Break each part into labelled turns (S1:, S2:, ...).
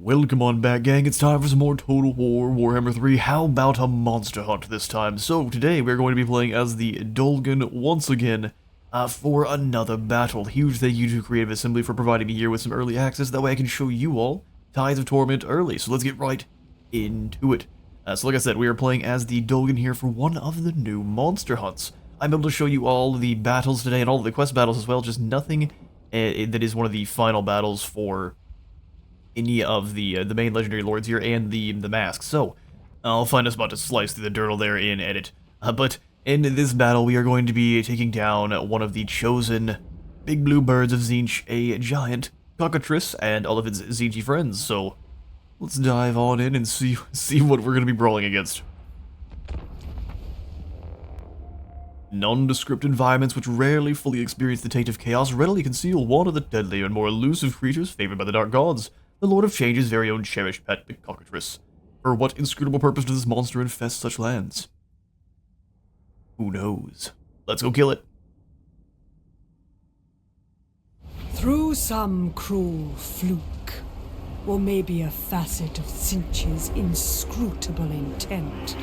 S1: Welcome on back, gang. It's time for some more Total War Warhammer 3. How about a monster hunt this time? So today we're going to be playing as the Dolgan once again for another battle. Huge thank you to Creative Assembly for providing me here with some early access. That way I can show you all Tides of Torment early. So let's get right into it. So like I said, we are playing as the Dolgan here for one of the new monster hunts. I'm able to show you all the battles today and all of the quest battles as well. Just nothing that is one of the final battles for any of the main legendary lords here and the mask. So I'll find us about to slice through the dirtle there in edit. But in this battle we are going to be taking down one of the chosen big blue birds of Tzeentch, a giant Cockatrice and all of its Tzeentchy friends. So let's dive on in and see what we're going to be brawling against. Nondescript environments which rarely fully experience the taint of chaos readily conceal one of the deadlier and more elusive creatures favored by the dark gods. The Lord of Change's very own cherished pet, the Cockatrice. For what inscrutable purpose does this monster infest such lands? Who knows? Let's go kill it.
S2: Through some cruel fluke, or maybe a facet of Tzeentch's inscrutable intent,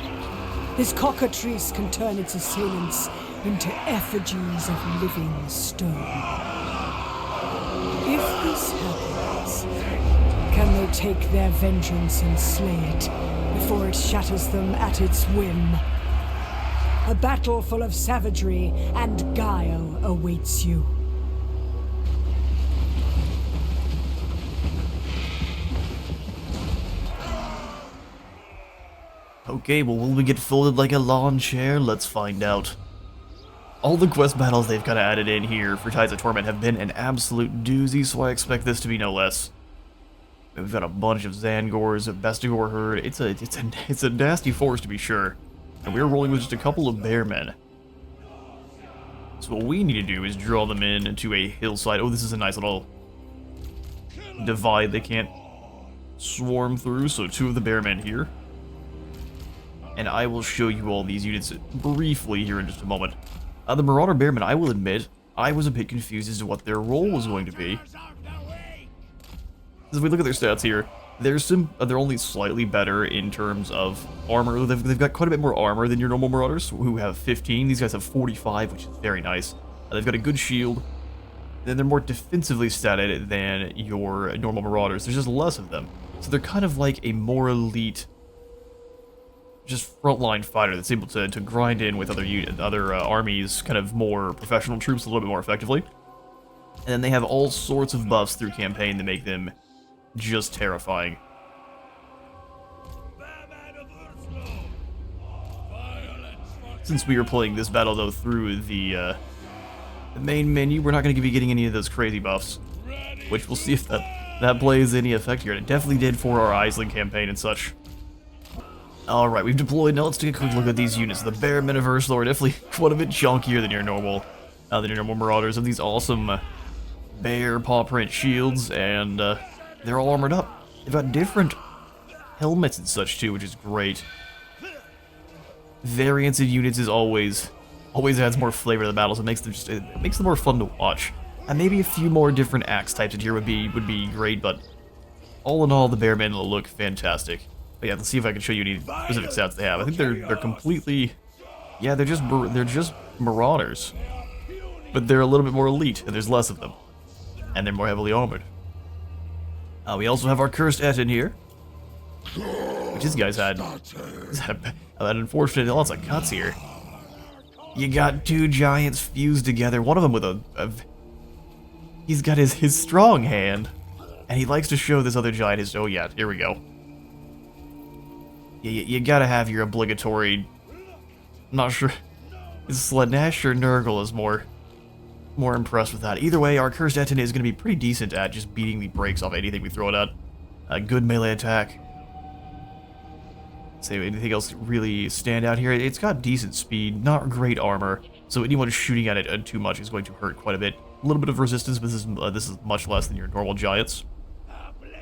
S2: this Cockatrice can turn its assailants into effigies of living stone. If this happens, can they take their vengeance and slay it before it shatters them at its whim? A battle full of savagery and guile awaits you.
S1: Okay, well, will we get folded like a lawn chair? Let's find out. All the quest battles they've kind of added in here for Tides of Torment have been an absolute doozy, so I expect this to be no less. We've got a bunch of Zangors, a Bestigor herd. It's a nasty force to be sure. And we're rolling with just a couple of bearmen. So what we need to do is draw them in into a hillside. Oh, this is a nice little divide they can't swarm through. So two of the bearmen here. And I will show you all these units briefly here in just a moment. The Marauder Bearmen, I will admit, I was a bit confused as to what their role was going to be. As we look at their stats here, they're only slightly better in terms of armor. They've got quite a bit more armor than your normal Marauders, who have 15. These guys have 45, which is very nice. They've got a good shield. Then they're more defensively statted than your normal Marauders. There's just less of them. So they're kind of like a more elite, just frontline fighter that's able to grind in with other armies, kind of more professional troops a little bit more effectively. And then they have all sorts of buffs through campaign that make them just terrifying. Since we are playing this battle though through the main menu, we're not going to be getting any of those crazy buffs, which we'll see if that plays any effect here. And it definitely did for our Aisling campaign and such. Alright, we've deployed. Now let's take a quick look at these units. The Bear Miniverse Lord, definitely quite a bit chunkier than your normal Marauders. Of these awesome bear paw print shields, and they're all armored up. They've got different helmets and such too, which is great. Variance in units is always adds more flavor to the battles. It makes them more fun to watch. And maybe a few more different axe types in here would be great, but all in all, the Bearmen will look fantastic. But yeah, let's see if I can show you any specific stats they have. I think they're completely, yeah, they're just Marauders, but they're a little bit more elite, and there's less of them, and they're more heavily armored. We also have our Cursed Et in here, which these guys had unfortunate lots of cuts here. You got two giants fused together. One of them with he's got his strong hand, and he likes to show this other giant his. Oh yeah, here we go. You gotta have your obligatory, not sure, is Slaanesh or Nurgle is more impressed with that. Either way, our Cursed Et is gonna be pretty decent at just beating the brakes off anything we throw it at. A good melee attack. Say anything else really stand out here? It's got decent speed, not great armor, so anyone shooting at it too much is going to hurt quite a bit. A little bit of resistance, but this is much less than your normal giants.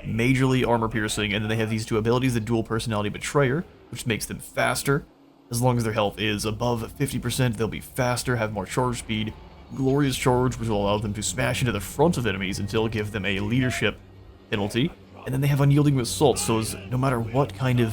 S1: Majorly armor piercing, and then they have these two abilities, the dual personality betrayer, which makes them faster. As long as their health is above 50%, they'll be faster, have more charge speed. Glorious charge, which will allow them to smash into the front of enemies until give them a leadership penalty. And then they have Unyielding Assault, so no matter what kind of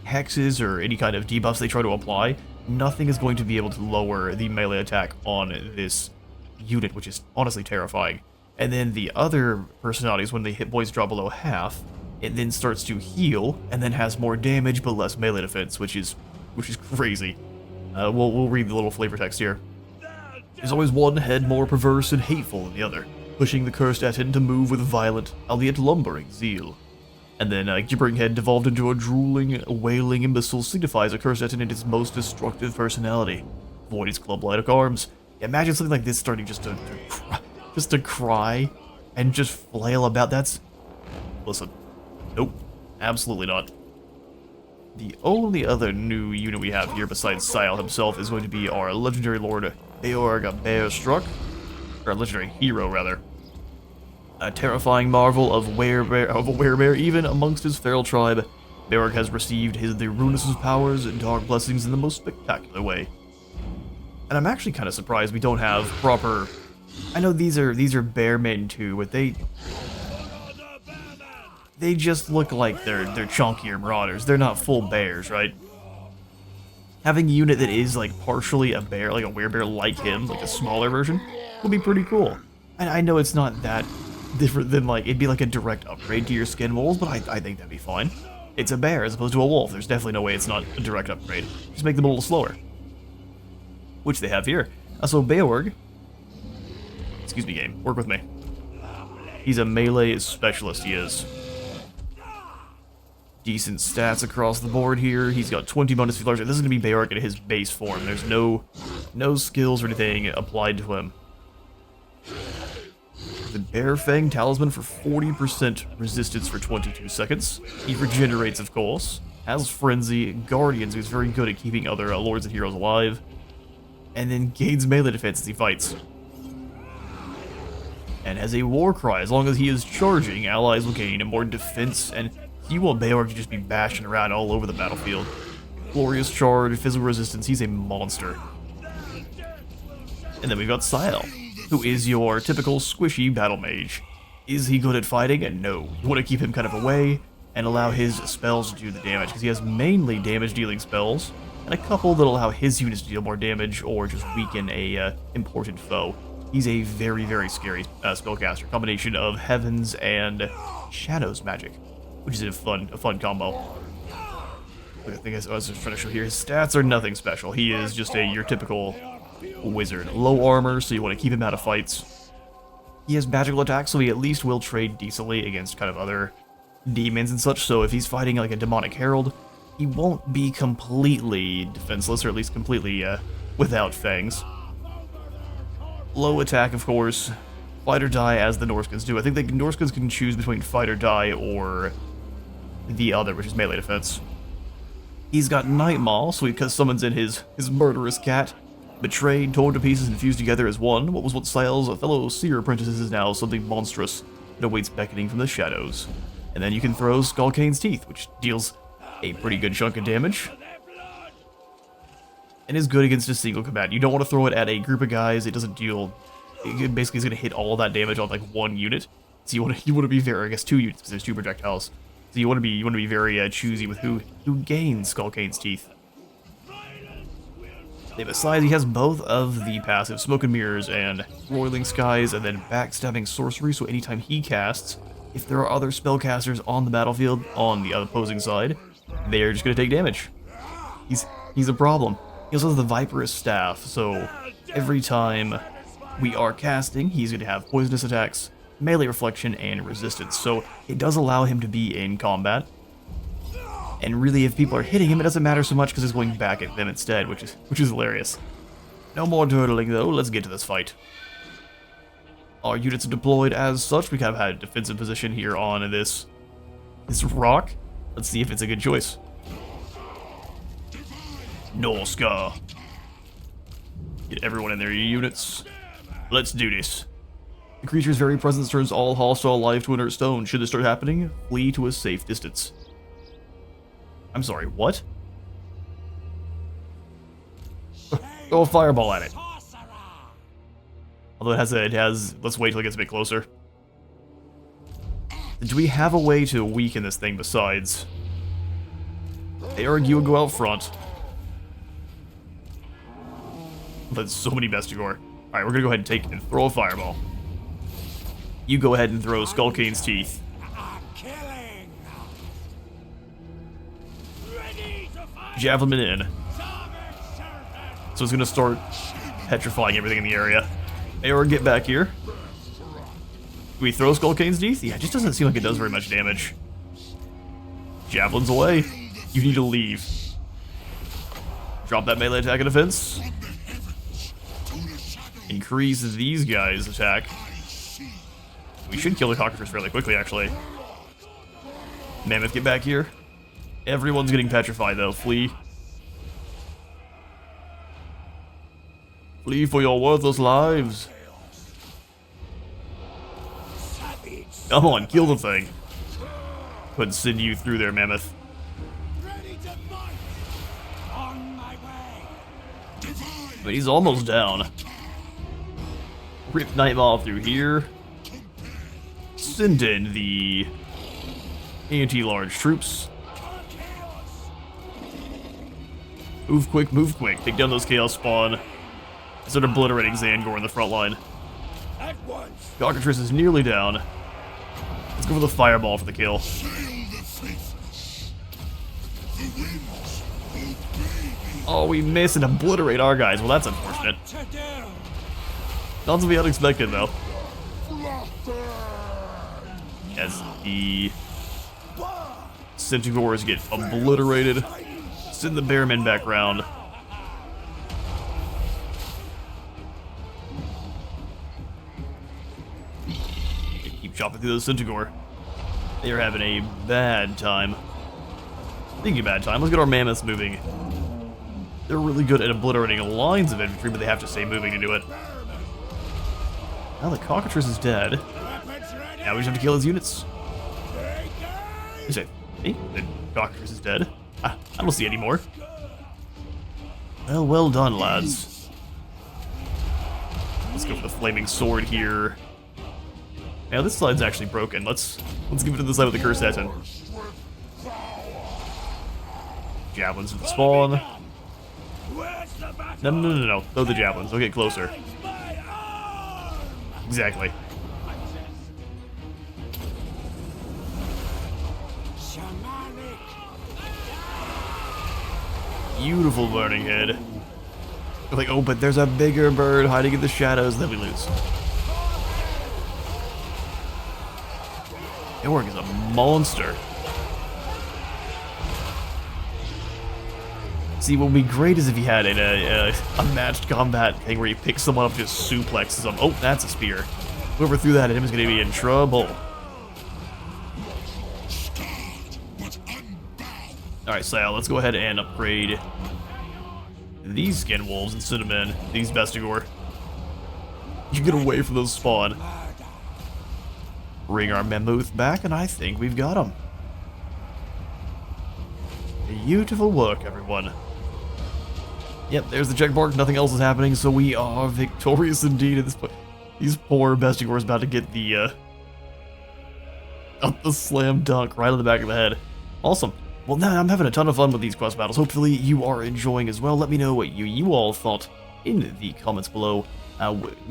S1: hexes or any kind of debuffs they try to apply, nothing is going to be able to lower the melee attack on this unit, which is honestly terrifying. And then the other personalities, when the hit points drop below half, it then starts to heal, and then has more damage but less melee defense, which is crazy. We'll read the little flavor text here. There's always one head more perverse and hateful than the other, pushing the cursed Etin to move with violent, albeit lumbering, zeal. And then gibbering head devolved into a drooling, wailing imbecile signifies a cursed Etin in its most destructive personality. Void its club-like arms. Imagine something like this starting just to cry and just flail about. That's... Listen. Nope. Absolutely not. The only other new unit we have here besides Sayl himself is going to be our legendary lord Beorg Bearstruck. Or legendary hero, rather. A terrifying marvel of a werebear, even amongst his feral tribe. Beorg has received the ruinous powers and dark blessings in the most spectacular way. And I'm actually kind of surprised we don't have proper... I know these are bear men too, but they just look like they're chunkier marauders. They're not full bears, right? Having a unit that is like partially a bear, like a werebear like him, like a smaller version, would be pretty cool. And I know it's not that different than like, it'd be like a direct upgrade to your skin wolves, but I think that'd be fine. It's a bear as opposed to a wolf. There's definitely no way it's not a direct upgrade. Just make them a little slower. Which they have here. So Beorg, excuse me game, work with me. He's a melee specialist, he is. Decent stats across the board here. He's got 20 bonus feelers. This is going to be Beorg in his base form. There's no skills or anything applied to him. The Bear Fang Talisman for 40% resistance for 22 seconds. He regenerates, of course. Has Frenzy, Guardians, who's very good at keeping other lords and heroes alive. And then gains melee defense as he fights. And has a War Cry. As long as he is charging, allies will gain more defense, and you want Beorg to just be bashing around all over the battlefield. Glorious Charge, physical resistance, he's a monster. And then we've got Sayl, who is your typical squishy battle mage. Is he good at fighting? And no. You want to keep him kind of away and allow his spells to do the damage, because he has mainly damage-dealing spells, and a couple that allow his units to deal more damage or just weaken a important foe. He's a very, very scary spellcaster. Combination of Heavens and Shadows magic, which is a fun combo. I think I was trying to show here, his stats are nothing special. He is just your typical wizard. Low armor, so you want to keep him out of fights. He has magical attacks, so he at least will trade decently against kind of other demons and such, so if he's fighting like a demonic herald, he won't be completely defenseless, or at least completely without fangs. Low attack, of course. Fight or die, as the Norskins do. I think the Norskins can choose between fight or die or the other, which is melee defense. He's got Night Maul, so he summons in his murderous cat. Betrayed, torn to pieces, and fused together as one. What was once Sayl's fellow seer apprentices is now something monstrous that awaits beckoning from the shadows. And then you can throw Skullcane's Teeth, which deals a pretty good chunk of damage. And is good against a single combat. You don't want to throw it at a group of guys. It doesn't deal... It basically is going to hit all of that damage on like one unit. So you want to be very... I guess 2 units, because there's 2 projectiles. So you want to be very choosy with who gains Skullcane's Teeth. Besides, he has both of the passive Smoke and Mirrors and Roiling Skies, and then Backstabbing Sorcery, so anytime he casts, if there are other spellcasters on the battlefield on the opposing side, they are just going to take damage. He's a problem. He also has the Viperous Staff, so every time we are casting, he's going to have poisonous attacks, melee reflection, and resistance, so it does allow him to be in combat. And really, if people are hitting him, it doesn't matter so much because it's going back at them instead, which is hilarious. No more turtling though, let's get to this fight. Our units are deployed as such. We kind of had a defensive position here on this rock. Let's see if it's a good choice. Norska. Get everyone in their units. Let's do this. The creature's very presence turns all hostile life to inert stone. Should this start happening, flee to a safe distance. I'm sorry, what? Throw a fireball at it. Although it has, let's wait till it gets a bit closer. Do we have a way to weaken this thing besides? Eric, you would go out front. That's so many Bestigor. Alright, we're gonna go ahead and take and throw a fireball. You go ahead and throw Skullcane's teeth. Javelin in. So it's gonna start petrifying everything in the area. Aor, get back here. Do we throw Skullcane's teeth? Yeah, it just doesn't seem like it does very much damage. Javelin's away. You need to leave. Drop that melee attack and defense. Increase these guys' attack. We should kill the Cockatrice fairly quickly, actually. Mammoth, get back here. Everyone's getting petrified, though. Flee. Flee for your worthless lives. Come on, kill the thing. Go ahead and send you through there, Mammoth. But he's almost down. Rip Nightmaw through here. Send in the anti-large troops. Move quick, move quick. Take down those Chaos Spawn. Start obliterating Zangor in the front line. Cockatrice is nearly down. Let's go for the Fireball for the kill. Oh, we miss and obliterate our guys. Well, that's unfortunate. Not to be unexpected, though. As the Centaurs get obliterated. Send the Bearmen back round. Keep chopping through those Centaur. They are having a bad time. Thinking a bad time. Let's get our Mammoths moving. They're really good at obliterating lines of infantry, but they have to stay moving to do it. Now the Cockatrice is dead. Now we just have to kill his units. Is it? Hey, the Cockatrice is dead. I don't see any more. Well done, lads. Let's go for the Flaming Sword here. Now this side's actually broken. Let's give it to the side with the Curse Eton. Javelins to the spawn. No. Throw the javelins. They'll get closer. Exactly. Beautiful burning head. We're like, oh, but there's a bigger bird hiding in the shadows. Then we lose. Eorg is a monster. See, what would be great is if he had a matched combat thing where he picks someone up and just suplexes them. Oh, that's a spear. Whoever threw that at him is going to be in trouble. Alright, Sayl, let's go ahead and upgrade these Skin Wolves and send them in. These Bestigor. You get away from those spawn. Bring our Mammoth back, and I think we've got him. Beautiful work, everyone. Yep, there's the check mark. Nothing else is happening, so we are victorious indeed at this point. These poor Bestigors about to get the slam dunk right on the back of the head. Awesome. Well, now I'm having a ton of fun with these quest battles. Hopefully you are enjoying as well. Let me know what you all thought in the comments below.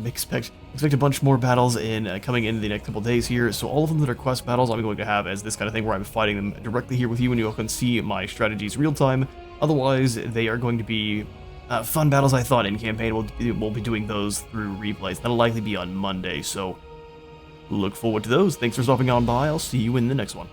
S1: Expect a bunch more battles coming in the next couple days here. So all of them that are quest battles, I'm going to have as this kind of thing where I'm fighting them directly here with you, and you all can see my strategies real time. Otherwise, they are going to be fun battles. I thought in campaign we'll be doing those through replays. That'll likely be on Monday. So look forward to those. Thanks for stopping on by. I'll see you in the next one.